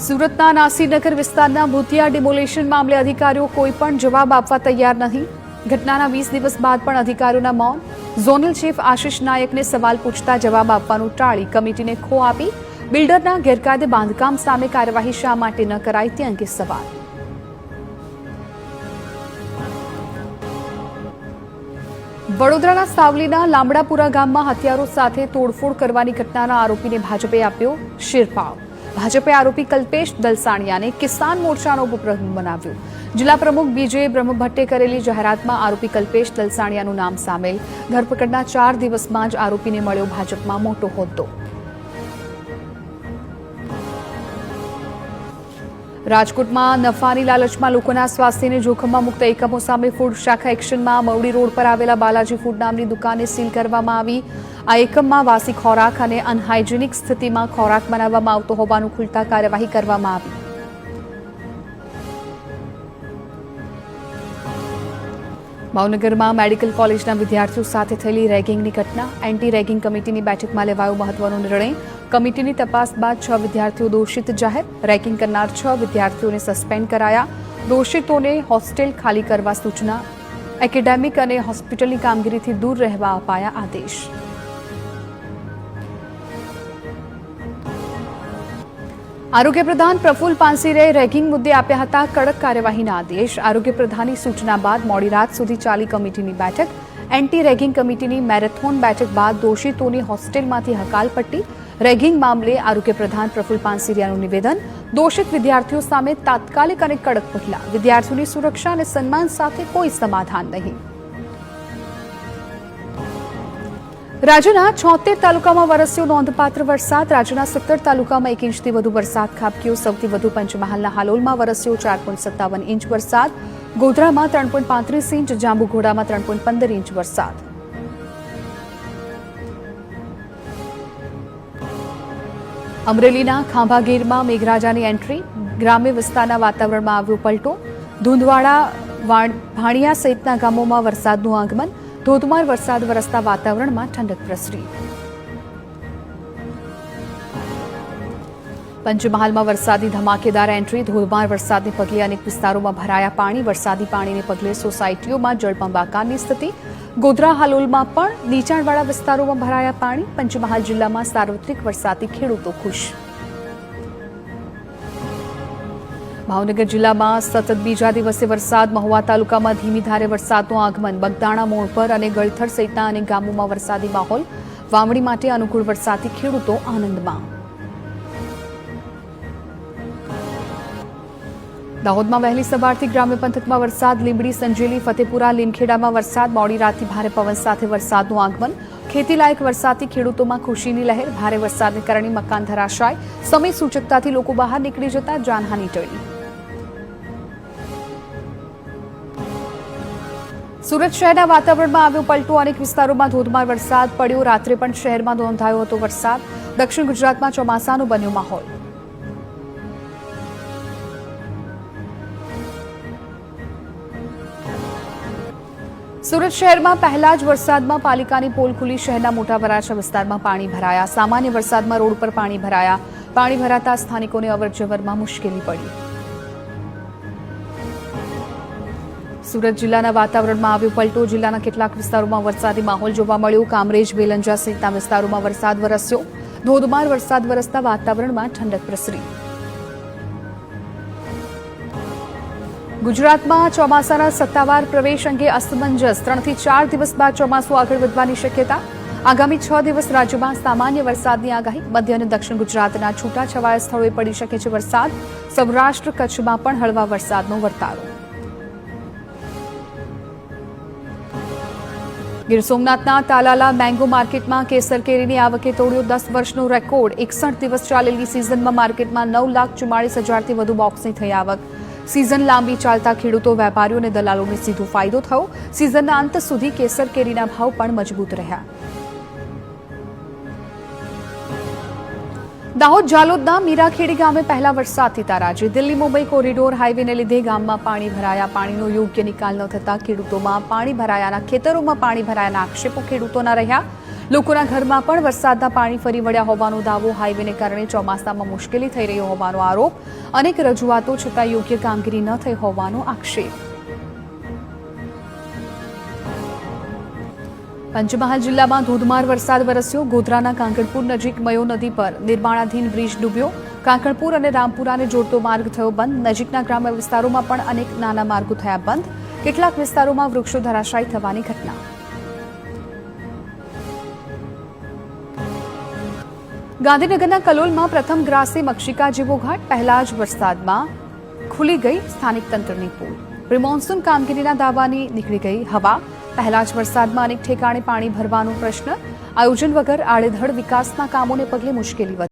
સુરતના નાસીનગર વિસ્તારના ભૂતિયા ડિમોલેશન મામલે અધિકારીઓ કોઈ પણ જવાબ આપવા તૈયાર નહીં. ઘટનાના 20 દિવસ બાદ પણ અધિકારીઓના મૌન. ઝોનલ ચીફ આશિષ નાયકને સવાલ પૂછતા જવાબ આપવાનું ટાળી કમિટીને ખો આપી. બિલ્ડરના ગેરકાયદે બાંધકામ સામે કાર્યવાહી શા માટે ન કરાઈ તે અંગે સવાલ. વડોદરાના સાવલીના લામડાપુરા ગામમાં હથિયારો સાથે તોડફોડ કરવાની ઘટનાના આરોપીને ભાજપે આપ્યો શિરપાવ. ભાજપે આરોપી કલ્પેશ દલસાણિયાને કિસાન મોરચાનો ઉપપ્રમુખ બનાવ્યો. જિલ્લા પ્રમુખ બીજે બ્રહ્મભટ્ટે કરેલી જાહેરાતમાં આરોપી કલ્પેશ દલસાણિયાનું નામ સામેલ. ધરપકડના 4 દિવસમાં જ આરોપીને મળ્યો ભાજપમાં મોટો હોદ્દો. રાજકોટમાં નફાની લાલચમાં લોકોના સ્વાસ્થ્યને જોખમમાં મુકતા એકમો સામે ફૂડ શાખા એક્શનમાં. મવડી રોડ પર આવેલા બાલાજી ફૂડ નામની દુકાને સીલ કરવામાં આવી. આ એકમમાં વાસી ખોરાક અને અનહાઇજેનિક સ્થિતિમાં ખોરાક બનાવવામાં આવતો હોવાનું ખુલતા કાર્યવાહી કરવામાં આવી. ભાવનગરમાં મેડિકલ કોલેજના વિદ્યાર્થીઓ સાથે થયેલી રેગિંગની ઘટના. એન્ટી રેગિંગ કમિટીની બેઠકમાં લેવાયો મહત્વનો નિર્ણય. કમિટીની તપાસ બાદ 6 વિદ્યાર્થીઓ દોષિત જાહેર. રેગિંગ કરનાર 6 વિદ્યાર્થીઓને સસ્પેન્ડ કરાયા. દોષિતોને હોસ્ટેલ ખાલી કરવા સૂચના. એકેડેમિક અને હોસ્પિટલની કામગીરીથી દૂર રહેવા અપાયા આદેશ. આરોગ્ય પ્રધાન પ્રફુલ્લ પાનસેરીયાએ રેગિંગ મુદ્દે આપ્યા હતા કડક કાર્યવાહીના આદેશ. આરોગ્ય પ્રધાનની સૂચના બાદ મોડી રાત સુધી ચાલી કમિટીની બેઠક. એન્ટી રેગિંગ કમિટીની મેરેથોન બેઠક બાદ દોષિતોની હોસ્ટેલમાંથી હકાલપટ્ટી. રેગિંગ મામલે આરોગ્ય પ્રધાન પ્રફુલ્લ પાનસેરીયાનું નિવેદન. દોષિત વિદ્યાર્થીઓ સામે તાત્કાલિક અને કડક પગલાં. વિદ્યાર્થીઓની સુરક્ષા અને સન્માન સાથે કોઈ સમાધાન નહીં. રાજ્યના 76 તાલુકામાં વરસ્યો નોંધપાત્ર વરસાદ. રાજ્યના 17 તાલુકામાં 1 ઇંચથી વધુ વરસાદ ખાબક્યો. સૌથી વધુ પંચમહાલના હાલોલમાં વરસ્યો 4.57 ઇંચ વરસાદ. ગોધરામાં 3.35 ઇંચ, જાંબુઘોડામાં 3.15 ઇંચ વરસાદ. અમરેલીના ખાંભાગીરમાં મેઘરાજાની એન્ટ્રી. ગ્રામ્ય વિસ્તારના વાતાવરણમાં આવ્યો પલટો. ધુંધવાડા, ભાણિયા સહિતના ગામોમાં વરસાદનું આગમન. ધોધમાર વરસાદ વરસતા વાતાવરણમાં ઠંડક પ્રસરી. પંચમહાલમાં વરસાદી ધમાકેદાર એન્ટ્રી. ધોધમાર વરસાદને પગલે અનેક વિસ્તારોમાં ભરાયા પાણી. વરસાદી પાણીને પગલે સોસાયટીઓમાં જળબંબાકારની સ્થિતિ. ગોધરા હાલોલમાં પણ નીચાણવાળા વિસ્તારોમાં ભરાયા પાણી. પંચમહાલ જિલ્લામાં સાર્વત્રિક વરસાદથી ખેડૂતો ખુશ. ભાવનગર જિલ્લામાં સતત બીજા દિવસે વરસાદ. મહુવા તાલુકામાં ધીમી ધારે વરસાદનું આગમન. બગદાણા મોડ પર અને ગળથર સહિતના અનેક ગામોમાં વરસાદી માહોલ. વાવણી માટે અનુકૂળ વરસાદથી ખેડૂતો આનંદમાં. દાહોદમાં વહેલી સવારથી ગ્રામ્ય પંથકમાં વરસાદ. લીંબડી, સંજેલી, ફતેપુરા, લીમખેડામાં વરસાદ. મોડી રાતથી ભારે પવન સાથે વરસાદનું આગમન. ખેતીલાયક વરસાદથી ખેડૂતોમાં ખુશીની લહેર. ભારે વરસાદને કારણે મકાન ધરાશાય. સમય સૂચકતાથી લોકો બહાર નીકળી જતા જાનહાનિ ટળી. સુરત શહેરના વાતાવરણમાં આવ્યો પલટો. અનેક વિસ્તારોમાં ધોધમાર વરસાદ પડ્યો. રાત્રે પણ શહેરમાં નોંધાયો હતો વરસાદ. દક્ષિણ ગુજરાતમાં ચોમાસાનો બન્યો માહોલ. સુરત શહેરમાં પહેલા જ વરસાદમાં પાલિકાની પોલ ખુલી. શહેરના મોટા વરાછા વિસ્તારમાં પાણી ભરાયા. સામાન્ય વરસાદમાં રોડ પર પાણી ભરાયા. પાણી ભરાતા સ્થાનિકોને અવરજવરમાં મુશ્કેલી પડી. સુરત જિલ્લાના વાતાવરણમાં આવ્યો પલટો. જિલ્લાના કેટલાક વિસ્તારોમાં વરસાદી માહોલ જોવા મળ્યો. કામરેજ, બેલંજા સહિતના વિસ્તારોમાં વરસાદ વરસ્યો. ધોધમાર વરસાદ વરસતા વાતાવરણમાં ઠંડક પ્રસરી. ગુજરાતમાં ચોમાસાના સત્તાવાર પ્રવેશ અંગે અસમંજસ. 3 થી 4 દિવસ બાદ ચોમાસું આગળ વધવાની શક્યતા. આગામી 6 દિવસ રાજ્યમાં સામાન્ય વરસાદની આગાહી. મધ્ય અને દક્ષિણ ગુજરાતના છૂટાછવાયા સ્થળોએ પડી શકે છે વરસાદ. સૌરાષ્ટ્ર, કચ્છમાં પણ હળવા વરસાદનો વર્તારો. ગીર સોમનાથના તાલાલા મેંગો માર્કેટમાં કેસર કેરીની આવકે તોડ્યો 10 વર્ષનો રેકોર્ડ. 61 દિવસ ચાલેલી સિઝનમાં માર્કેટમાં 9,44,000થી વધુ બોક્સની થઈ આવક. સિઝન લાંબી ચાલતા ખેડૂતો, વેપારીઓ અને દલાલોને સીધો ફાયદો થયો. સિઝનના અંત સુધી કેસર કેરીના ભાવ પણ મજબૂત રહ્યા. દાહોદ જાલોદના મીરાખેડી ગામે પહેલા વરસાદથી તારાજી. દિલ્હી મુંબઈ કોરિડોર હાઈવેને લીધે ગામમાં પાણી ભરાયા. પાણીનો યોગ્ય નિકાલ ન થતા ખેડૂતોમાં પાણી ભરાયાના ખેતરોમાં પાણી ભરાયાના આક્ષેપો ખેડૂતોના રહ્યા. લોકોના ઘરમાં પણ વરસાદના પાણી ફરી વળ્યા હોવાનો દાવો, હાઈવેને કારણે ચોમાસામાં મુશ્કેલી થઈ રહી હોવાનો આરોપ, અનેક રજૂઆતો છતાં યોગ્ય કામગીરી ન થઈ હોવાનો આક્ષેપ. પંચમહાલ જિલ્લામાં ધોધમાર વરસાદ વરસ્યો. ગોધરાના કાંકણપુર નજીક મયો નદી પર નિર્માણાધીન બ્રિજ ડૂબ્યો. કાંકણપુર અને રામપુરાને જોડતો માર્ગ થયો બંધ. નજીકના ગ્રામ્ય વિસ્તારોમાં પણ અનેક નાના માર્ગો થયા બંધ. કેટલાક વિસ્તારોમાં વૃક્ષો ધરાશાયી થવાની ઘટના. ગાંધીનગરના કલોલમાં પ્રથમ ગ્રાસી મક્ષિકા જેવો ઘાટ. પહેલા જ વરસાદમાં ખુલી ગઈ સ્થાનિક તંત્રની પોલ. પ્રિમોન્સૂન કામગીરીના દાવાની નીકળી ગઈ હવા. પહેલા જ વરસાદમાં અનેક ઠેકાણે પાણી ભરવાનો પ્રશ્ન. આયોજન વગર આડેધડ વિકાસના કામોને પગલે મુશ્કેલી વધી.